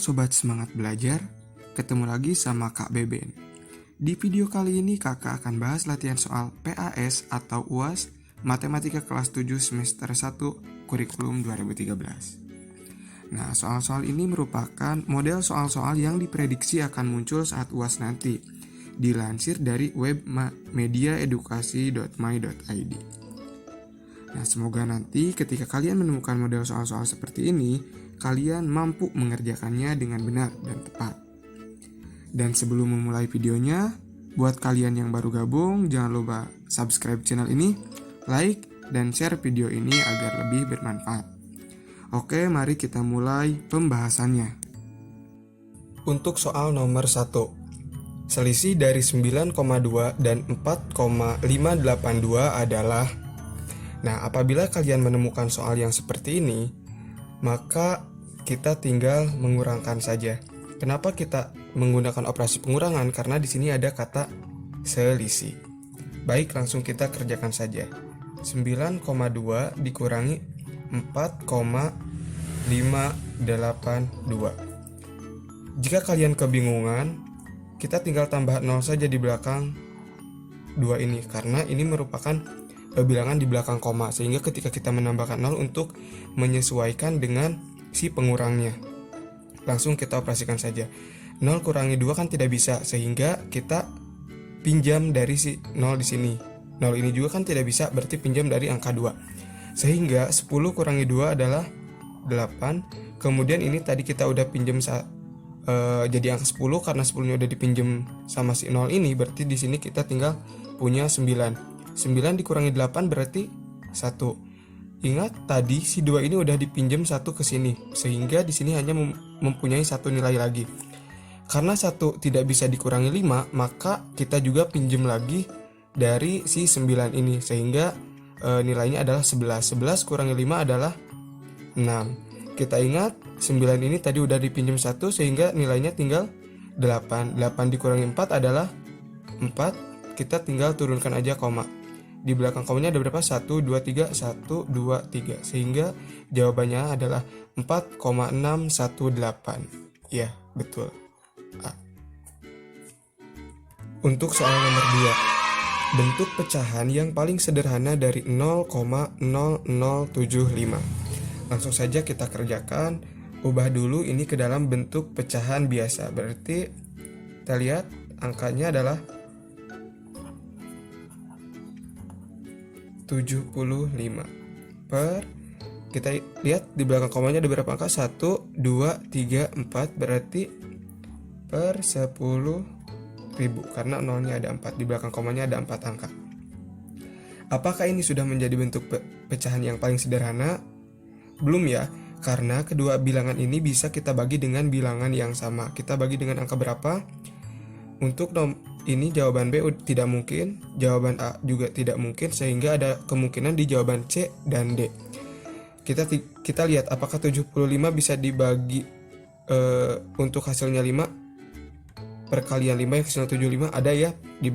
Sobat Semangat Belajar, ketemu lagi sama Kak Beben. Di video kali ini kakak akan bahas latihan soal PAS atau UAS Matematika kelas 7 semester 1 kurikulum 2013. Nah, soal-soal ini merupakan model soal-soal yang diprediksi akan muncul saat UAS nanti, dilansir dari web mediaedukasi.my.id. Nah, semoga nanti ketika kalian menemukan model soal-soal seperti ini, kalian mampu mengerjakannya dengan benar dan tepat. Dan sebelum memulai videonya, buat kalian yang baru gabung, jangan lupa subscribe channel ini, like, dan share video ini agar lebih bermanfaat. Oke, mari kita mulai pembahasannya. Untuk soal nomor 1, selisih dari 9,2 dan 4,582 adalah. Nah, apabila kalian menemukan soal yang seperti ini, maka kita tinggal mengurangkan saja. Kenapa kita menggunakan operasi pengurangan? Karena di sini ada kata selisih. Baik, langsung kita kerjakan saja. 9,2 dikurangi 4,582. Jika kalian kebingungan, kita tinggal tambah 0 saja di belakang 2 ini, karena ini merupakan bilangan di belakang koma, sehingga ketika kita menambahkan 0 untuk menyesuaikan dengan si pengurangnya. Langsung kita operasikan saja. 0 kurangi 2 kan tidak bisa, sehingga kita pinjam dari si 0 di sini. 0 ini juga kan tidak bisa, berarti pinjam dari angka 2. Sehingga 10 kurangi 2 adalah 8. Kemudian ini tadi kita udah pinjam jadi angka 10, karena 10-nya udah dipinjam sama si 0 ini, berarti di sini kita tinggal punya 9. 9 dikurangi 8 berarti 1. Ingat tadi si 2 ini udah dipinjam 1 ke sini, sehingga di sini hanya mempunyai 1 nilai lagi. Karena 1 tidak bisa dikurangi 5, maka kita juga pinjam lagi dari si 9 ini, sehingga nilainya adalah 11. 11 kurangi 5 adalah 6. Kita ingat 9 ini tadi udah dipinjam 1, sehingga nilainya tinggal 8. 8 dikurangi 4 adalah 4. Kita tinggal turunkan aja koma. Di belakang komanya ada berapa? 1, 2, 3, 1, 2, 3. Sehingga jawabannya adalah 4,618. Ya, betul. A. Untuk soal nomor 2, bentuk pecahan yang paling sederhana dari 0,0075. Langsung saja kita kerjakan. Ubah dulu ini ke dalam bentuk pecahan biasa. Berarti kita lihat angkanya adalah 75 per, kita lihat di belakang komanya ada berapa angka? 1, 2, 3, 4, berarti per 10.000, karena nolnya ada 4, di belakang komanya ada 4 angka. Apakah ini sudah menjadi bentuk pecahan yang paling sederhana? Belum ya, karena kedua bilangan ini bisa kita bagi dengan bilangan yang sama. Kita bagi dengan angka berapa? Untuk ini jawaban B tidak mungkin, jawaban A juga tidak mungkin, sehingga ada kemungkinan di jawaban C dan D. Kita lihat apakah 75 bisa dibagi untuk hasilnya 5 perkalian 5 yang hasilnya 75 ada ya di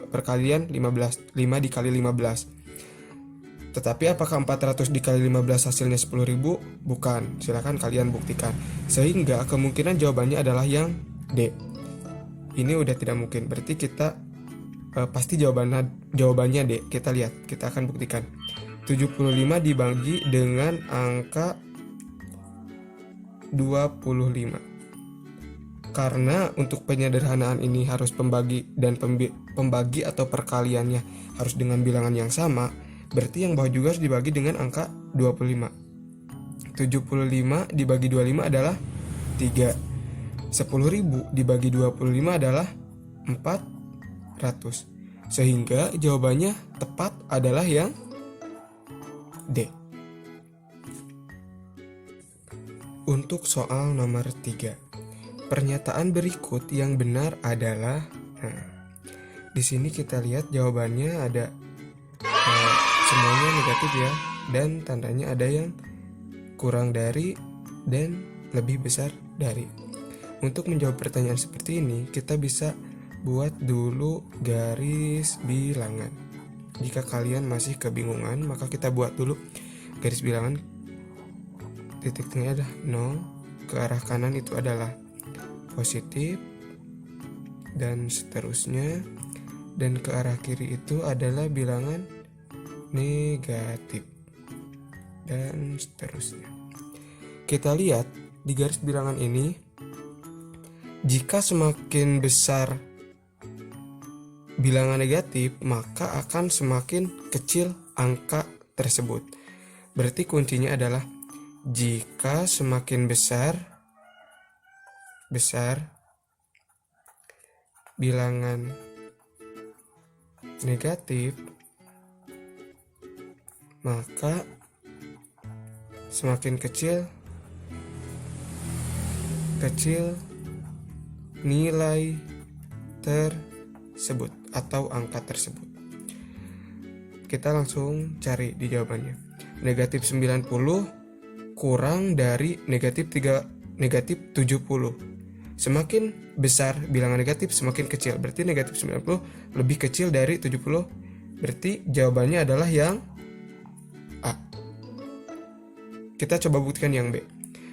perkalian 15, 5 dikali 15. Tetapi apakah 400 dikali 15 hasilnya 10.000? Bukan, silakan kalian buktikan. Sehingga kemungkinan jawabannya adalah yang D. Ini udah tidak mungkin, berarti kita pasti jawabannya D. Kita lihat, kita akan buktikan. 75 dibagi dengan angka 25. Karena untuk penyederhanaan ini harus pembagi dan pembagi atau perkaliannya harus dengan bilangan yang sama, berarti yang bawah juga harus dibagi dengan angka 25. 75 dibagi 25 adalah 3. 10.000 dibagi 25 adalah 400. Sehingga jawabannya tepat adalah yang D. Untuk soal nomor 3, pernyataan berikut yang benar adalah. Di sini kita lihat jawabannya ada semuanya negatif ya, dan tandanya ada yang kurang dari dan lebih besar dari. Untuk menjawab pertanyaan seperti ini, kita bisa buat dulu garis bilangan. Jika kalian masih kebingungan, maka kita buat dulu garis bilangan. Titik tengahnya adalah 0, ke arah kanan itu adalah positif dan seterusnya, dan ke arah kiri itu adalah bilangan negatif dan seterusnya. Kita lihat di garis bilangan ini, jika semakin besar bilangan negatif, maka akan semakin kecil angka tersebut. Berarti kuncinya adalah jika semakin besar bilangan negatif, maka semakin kecil nilai tersebut atau angka tersebut. Kita langsung cari di jawabannya. Negatif 90 kurang dari negatif 70. Semakin besar bilangan negatif, semakin kecil. Berarti negatif 90 lebih kecil dari 70. Berarti jawabannya adalah yang A. Kita coba buktikan yang B.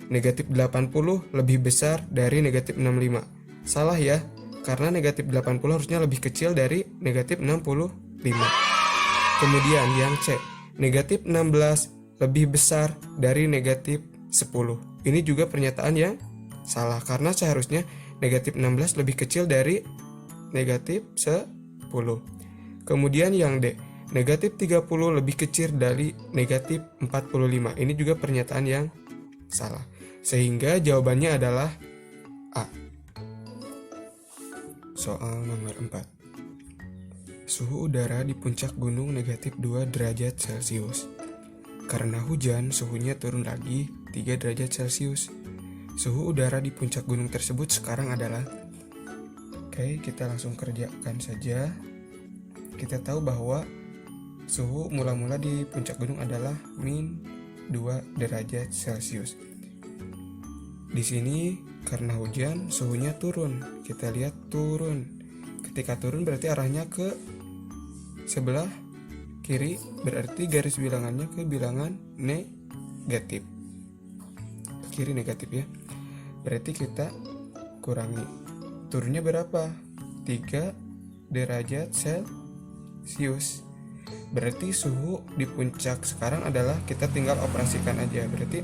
Negatif 80 lebih besar dari negatif 65. Salah ya, karena negatif 80 harusnya lebih kecil dari negatif 65. Kemudian yang C. Negatif 16 lebih besar dari negatif 10. Ini juga pernyataan yang salah, karena seharusnya negatif 16 lebih kecil dari negatif 10. Kemudian yang D. Negatif 30 lebih kecil dari negatif 45. Ini juga pernyataan yang salah. Sehingga jawabannya adalah A. Soal nomor 4. Suhu udara di puncak gunung negatif 2 derajat Celcius. Karena hujan, suhunya turun lagi 3 derajat Celcius. Suhu udara di puncak gunung tersebut sekarang adalah... Oke, kita langsung kerjakan saja. Kita tahu bahwa suhu mula-mula di puncak gunung adalah min 2 derajat Celcius. Di sini karena hujan, suhunya turun. Kita lihat turun. Ketika turun berarti arahnya ke sebelah kiri, berarti garis bilangannya ke bilangan negatif. Ke kiri negatif ya. Berarti kita kurangi. Turunnya berapa? 3 derajat Celcius. Berarti suhu di puncak sekarang adalah, kita tinggal operasikan aja. Berarti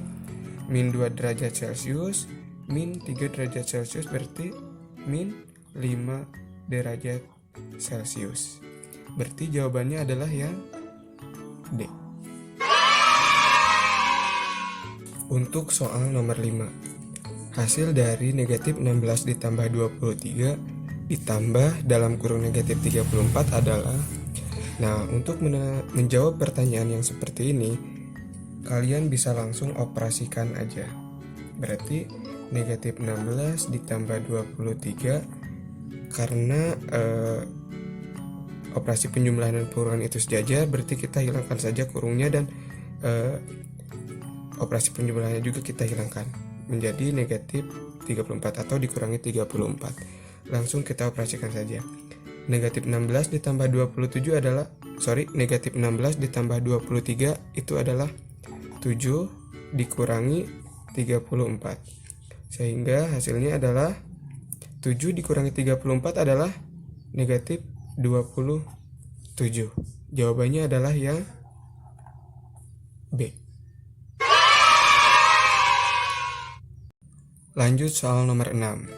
min 2 derajat Celcius min 3 derajat Celcius berarti min 5 derajat Celcius. Berarti jawabannya adalah yang D. Untuk soal nomor 5. Hasil dari negatif 16 ditambah 23 ditambah dalam kurung negatif 34 adalah... Nah, untuk menjawab pertanyaan yang seperti ini, kalian bisa langsung operasikan aja. Berarti negatif 16 ditambah 23, karena operasi penjumlahan dan pengurangan itu sejajar, berarti kita hilangkan saja kurungnya, dan operasi penjumlahannya juga kita hilangkan menjadi negatif 34 atau dikurangi 34. Langsung kita operasikan saja. Negatif 16 ditambah 27 adalah, negatif 16 ditambah 23 itu adalah 7 dikurangi 34. Sehingga hasilnya adalah 7 dikurangi 34 adalah negatif 27. Jawabannya adalah yang B. Lanjut soal nomor 6.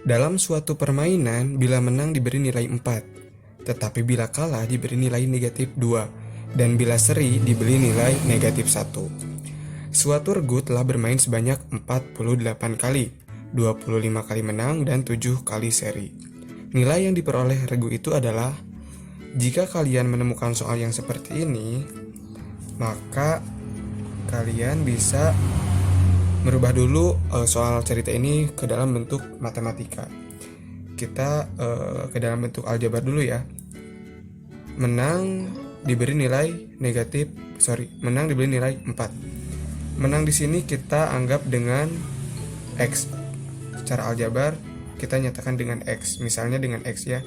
Dalam suatu permainan, bila menang diberi nilai 4, tetapi bila kalah diberi nilai negatif 2, dan bila seri diberi nilai negatif 1. Suatu regu telah bermain sebanyak 48 kali, 25 kali menang dan 7 kali seri. Nilai yang diperoleh regu itu adalah... Jika kalian menemukan soal yang seperti ini, maka kalian bisa merubah dulu soal cerita ini ke dalam bentuk matematika. Kita ke dalam bentuk aljabar dulu ya. Menang diberi nilai menang diberi nilai 4. Menang di sini kita anggap dengan X. Secara aljabar kita nyatakan dengan X. Misalnya dengan X ya.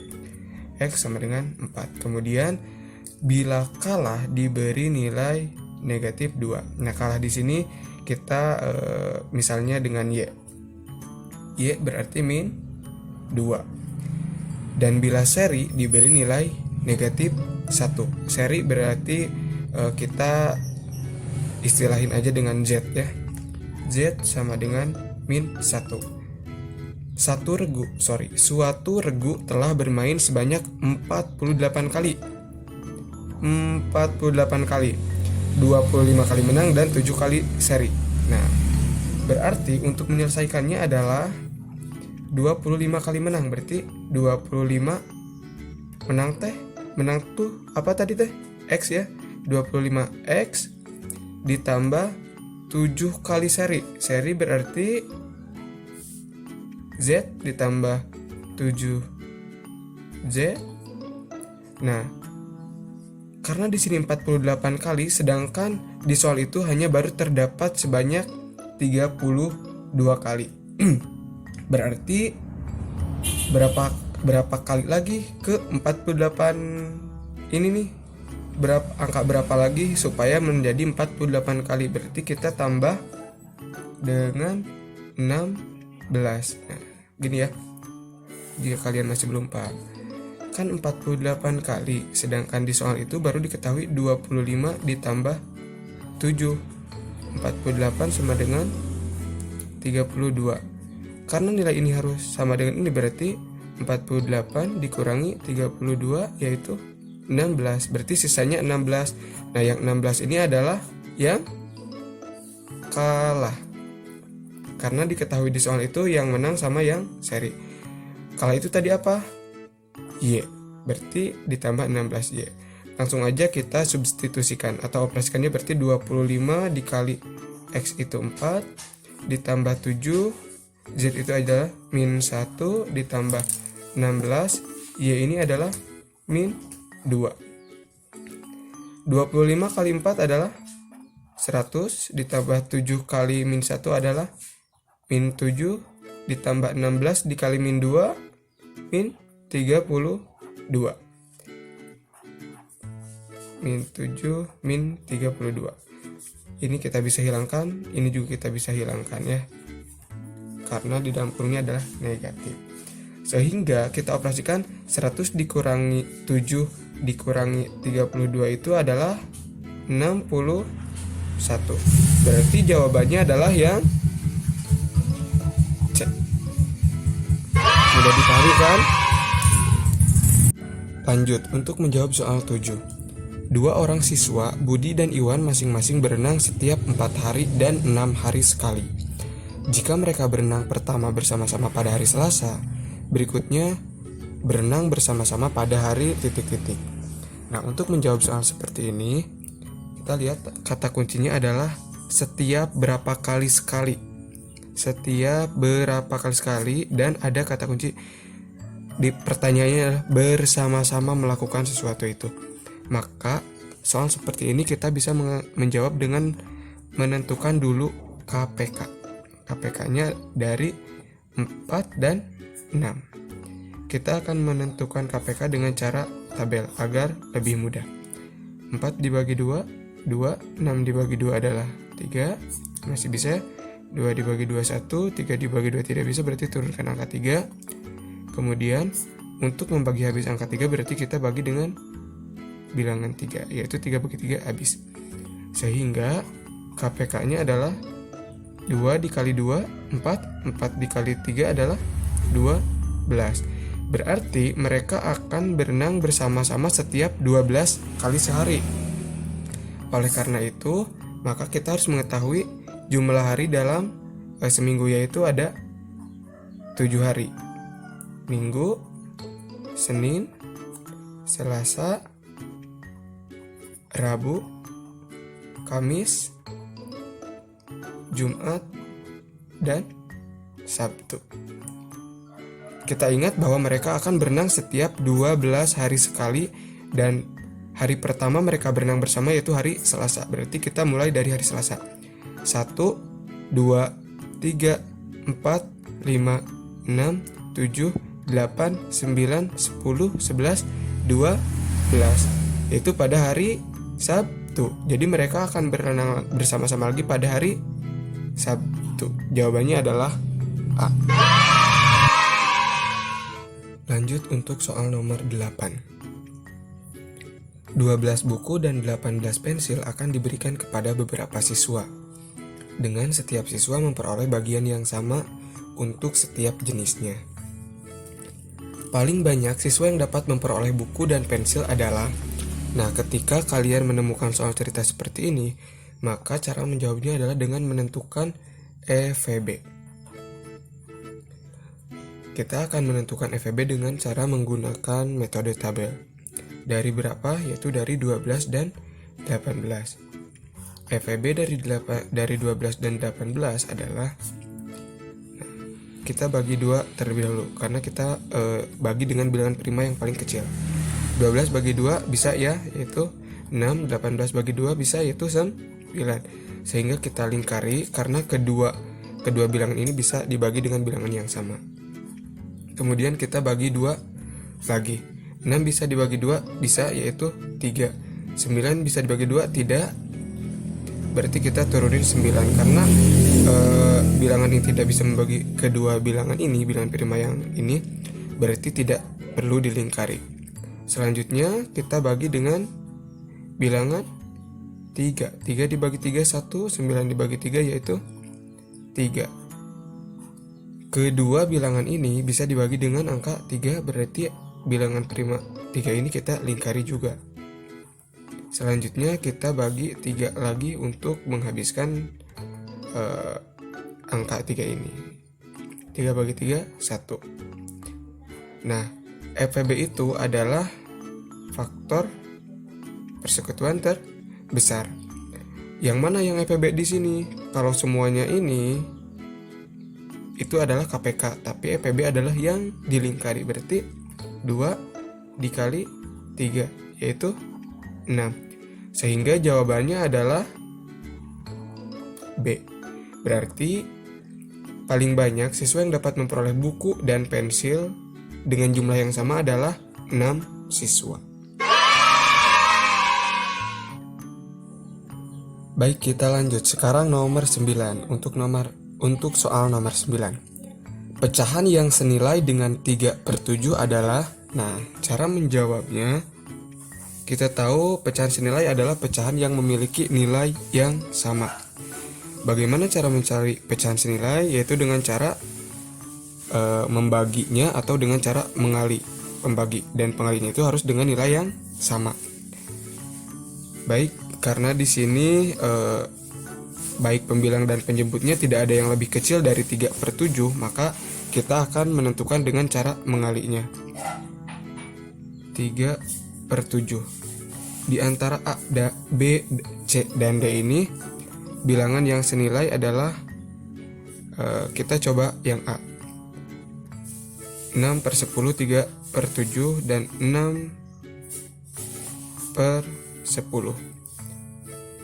X sama dengan 4. Kemudian bila kalah diberi nilai negatif 2. Nah, kalah di sini kita misalnya dengan Y. Y berarti min 2. Dan bila seri diberi nilai negatif 1. Seri berarti kita istilahin aja dengan Z ya. Z sama dengan min 1. Suatu regu telah bermain sebanyak 48 kali. 48 kali. 25 kali menang dan 7 kali seri. Nah, berarti untuk menyelesaikannya adalah 25 kali menang. Berarti 25 menang tuh apa tadi teh? X ya. 25X ditambah 7 kali seri. Seri berarti Z ditambah 7Z. Nah, karena di sini 48 kali, sedangkan di soal itu hanya baru terdapat sebanyak 32 kali. Berarti berapa kali lagi ke 48 ini nih? Angka berapa lagi supaya menjadi 48 kali? Berarti kita tambah dengan 16. Nah, gini ya. Jika kalian masih belum paham, kan 48 kali, sedangkan di soal itu baru diketahui 25 ditambah 7. 48 sama dengan 32. Karena nilai ini harus sama dengan ini, berarti 48 dikurangi 32 yaitu 16. Berarti sisanya 16. Nah, yang 16 ini adalah yang kalah. Karena diketahui di soal itu yang menang sama yang seri. Kalah itu tadi apa? Y. Berarti ditambah 16Y. Langsung aja kita substitusikan atau operasikannya, berarti 25 dikali X itu 4 ditambah 7, Z itu adalah min 1 ditambah 16, Y ini adalah min 2. 25 kali 4 adalah 100 ditambah 7 kali min 1 adalah min 7 ditambah 16 dikali min 2 min 32. Min 7 min 32. Ini kita bisa hilangkan, ini juga kita bisa hilangkan ya. Karena di dalam kurungnya adalah negatif. Sehingga kita operasikan 100 dikurangi 7 dikurangi 32 itu adalah 61. Berarti jawabannya adalah yang C. Mudah dipahami kan? Lanjut, untuk menjawab soal 7. Dua orang siswa, Budi dan Iwan, masing-masing berenang setiap 4 hari dan 6 hari sekali. Jika mereka berenang pertama bersama-sama pada hari Selasa, berikutnya berenang bersama-sama pada hari titik-titik. Nah, untuk menjawab soal seperti ini, kita lihat kata kuncinya adalah setiap berapa kali sekali. Setiap berapa kali sekali, dan ada kata kunci di pertanyaannya bersama-sama melakukan sesuatu itu. Maka soal seperti ini kita bisa menjawab dengan menentukan dulu KPK. KPK-nya dari 4 dan 6. Kita akan menentukan KPK dengan cara tabel agar lebih mudah. 4 dibagi 2, 2, 6 dibagi 2 adalah 3, masih bisa. 2 dibagi 2, 1, 3 dibagi 2 tidak bisa, berarti turunkan angka 3. Kemudian untuk membagi habis angka 3 berarti kita bagi dengan bilangan 3, yaitu 3 bagi 3 habis. Sehingga KPK-nya adalah 2 dikali 2, 4, 4 dikali 3 adalah 12. Berarti mereka akan berenang bersama-sama setiap 12 kali sehari. Oleh karena itu, maka kita harus mengetahui jumlah hari dalam seminggu, yaitu ada 7 hari. Minggu, Senin, Selasa, Rabu, Kamis, Jumat, dan Sabtu. Kita ingat bahwa mereka akan berenang setiap 12 hari sekali, dan hari pertama mereka berenang bersama yaitu hari Selasa. Berarti kita mulai dari hari Selasa. 1, 2, 3, 4, 5, 6, 7, 8, 9, 10, 11, 12. Itu pada hari Sabtu. Jadi mereka akan berenang bersama-sama lagi pada hari Jawabannya adalah A. Lanjut untuk soal nomor 8. 12 buku dan 18 pensil akan diberikan kepada beberapa siswa, dengan setiap siswa memperoleh bagian yang sama untuk setiap jenisnya. Paling banyak siswa yang dapat memperoleh buku dan pensil adalah. Nah, ketika kalian menemukan soal cerita seperti ini, maka cara menjawabnya adalah dengan menentukan EVB. Kita akan menentukan EVB dengan cara menggunakan metode tabel. Dari berapa? Yaitu dari 12 dan 18. EVB dari 12 dan 18 adalah, kita bagi 2 terlebih dahulu, karena kita bagi dengan bilangan prima yang paling kecil. 12 bagi 2 bisa ya, yaitu 6. 18 bagi 2 bisa, yaitu 9. Sehingga kita lingkari, karena kedua bilangan ini bisa dibagi dengan bilangan yang sama. Kemudian kita bagi 2 lagi. 6 bisa dibagi 2, bisa, yaitu 3. 9 bisa dibagi 2, tidak. Berarti kita turunin 9, karena bilangan yang tidak bisa membagi kedua bilangan ini, bilangan prima yang ini, berarti tidak perlu dilingkari. Selanjutnya kita bagi dengan bilangan 3. 3 dibagi 3, 1. 9 dibagi 3, yaitu 3. Kedua bilangan ini bisa dibagi dengan angka 3, berarti bilangan prima 3 ini kita lingkari juga. Selanjutnya kita bagi 3 lagi untuk menghabiskan angka 3 ini. 3 bagi 3, 1. Nah, EVB itu adalah faktor persekutuan terbesar. Yang mana yang EVB di sini? Kalau semuanya ini itu adalah KPK, tapi EPB adalah yang dilingkari, berarti 2 dikali 3, yaitu 6. Sehingga jawabannya adalah B. Berarti paling banyak siswa yang dapat memperoleh buku dan pensil dengan jumlah yang sama adalah 6 siswa. Baik, kita lanjut. Sekarang nomor 9. Untuk soal nomor 9. Pecahan yang senilai dengan 3/7 adalah. Nah, cara menjawabnya, kita tahu pecahan senilai adalah pecahan yang memiliki nilai yang sama. Bagaimana cara mencari pecahan senilai? Yaitu dengan cara membaginya atau dengan cara mengali. Pembagi dan pengalinya itu harus dengan nilai yang sama. Baik, karena di sini baik pembilang dan penjemputnya tidak ada yang lebih kecil dari 3/7, maka kita akan menentukan dengan cara mengalinya. 3/7. Di antara A, B, C, dan D ini, bilangan yang senilai adalah, kita coba yang A. 6/10, 3/7, dan 6/10.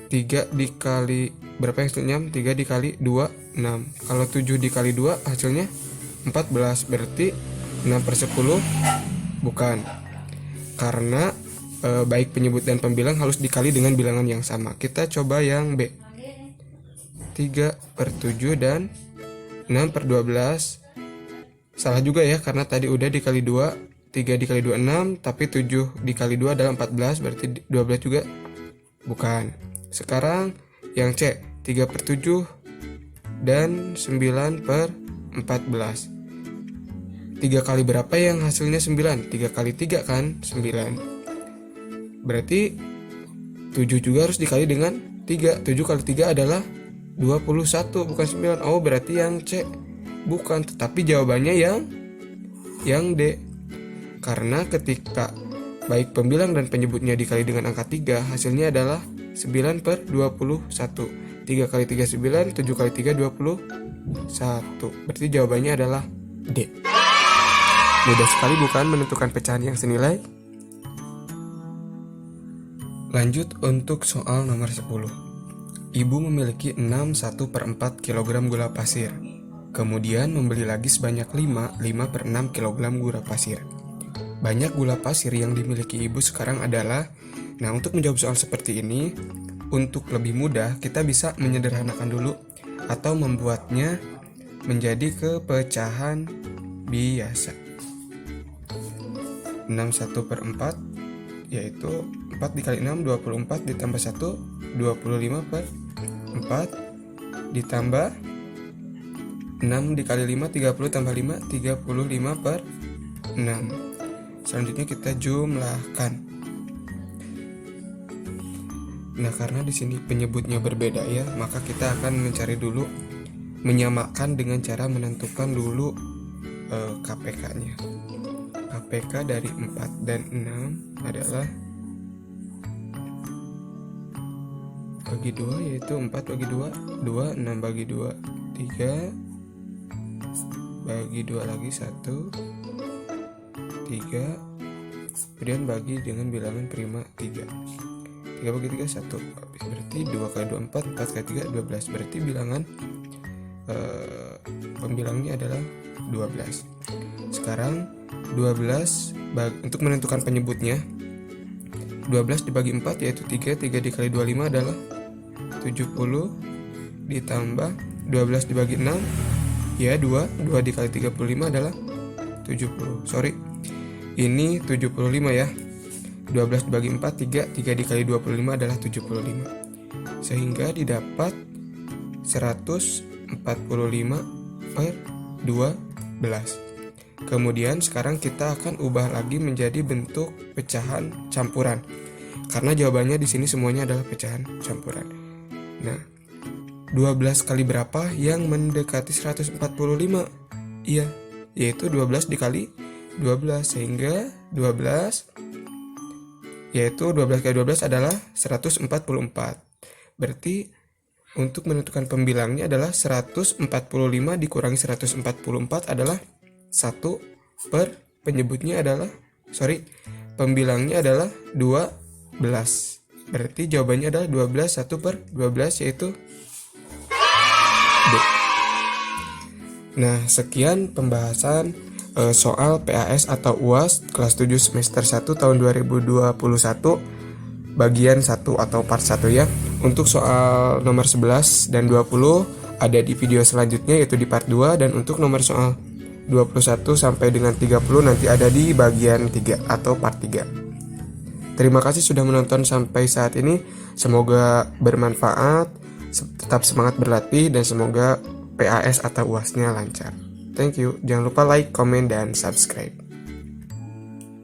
3 dikali berapa yang hasilnya? 3 dikali 2, 6. Kalau 7 dikali 2 hasilnya 14. Berarti 6/10 bukan. Karena baik penyebut dan pembilang harus dikali dengan bilangan yang sama. Kita coba yang B. 3/7 dan 6/12. Salah juga ya, karena tadi udah dikali 2. 3 dikali 2, 6. Tapi 7 dikali 2 adalah 14. Berarti 12 juga bukan. Sekarang yang C, 3/7 dan 9/14. 3 kali berapa yang hasilnya 9? 3 kali 3 kan 9. Berarti 7 juga harus dikali dengan 3. 7 kali 3 adalah 21, bukan 9. Oh, berarti yang C bukan, tetapi jawabannya yang D. Karena ketika baik pembilang dan penyebutnya dikali dengan angka 3, hasilnya adalah 9/21. 3 kali 3 9, 7 kali 3 21. Berarti jawabannya adalah D. Mudah sekali bukan menentukan pecahan yang senilai? Lanjut untuk soal nomor 10. Ibu memiliki 1/4 kg gula pasir. Kemudian membeli lagi sebanyak 5/6 kg gula pasir. Banyak gula pasir yang dimiliki ibu sekarang adalah. Nah, untuk menjawab soal seperti ini, untuk lebih mudah kita bisa menyederhanakan dulu atau membuatnya menjadi kepecahan biasa. 61/4 yaitu 4 dikali 6 24 ditambah 1 25/4 ditambah 6 dikali 5 30 tambah 5 35/6. Selanjutnya kita jumlahkan. Nah, karena di sini penyebutnya berbeda ya, maka kita akan mencari dulu, menyamakan dengan cara menentukan dulu KPK-nya. KPK dari 4 dan 6 adalah bagi 2, yaitu 4 bagi 2 2, 6 bagi 2 3, bagi 2 lagi 1 3, kemudian bagi dengan bilangan prima 3 bagi 3 1, berarti 2 kali 2 4, 4 kali 3 12, berarti bilangan pembilangnya adalah 12. Sekarang 12 untuk menentukan penyebutnya, 12 dibagi 4 yaitu 3 dikali 25 adalah 70 ditambah 12 dibagi 6 ya 2 dikali 35 adalah 70. Ini 75 ya. 12 dibagi 4 3 dikali 25 adalah 75. Sehingga didapat 145/12. Kemudian sekarang kita akan ubah lagi menjadi bentuk pecahan campuran. Karena jawabannya di sini semuanya adalah pecahan campuran. Nah, 12 kali berapa yang mendekati 145? Iya, yaitu 12 dikali 12, sehingga 12 kali 12 adalah 144. Berarti untuk menentukan pembilangnya adalah 145 dikurangi 144 adalah 1 per penyebutnya adalah pembilangnya adalah 12. Berarti jawabannya adalah 12 1 per 12 yaitu D. Nah, sekian pembahasan soal PAS atau UAS kelas 7 semester 1 tahun 2021 bagian 1 atau part 1 ya. Untuk soal nomor 11 dan 20 ada di video selanjutnya yaitu di part 2, dan untuk nomor soal 21 sampai dengan 30 nanti ada di bagian 3 atau part 3. Terima kasih sudah menonton sampai saat ini. Semoga bermanfaat, tetap semangat berlatih, dan semoga PAS atau UAS-nya lancar. Thank you. Jangan lupa like, komen, dan subscribe.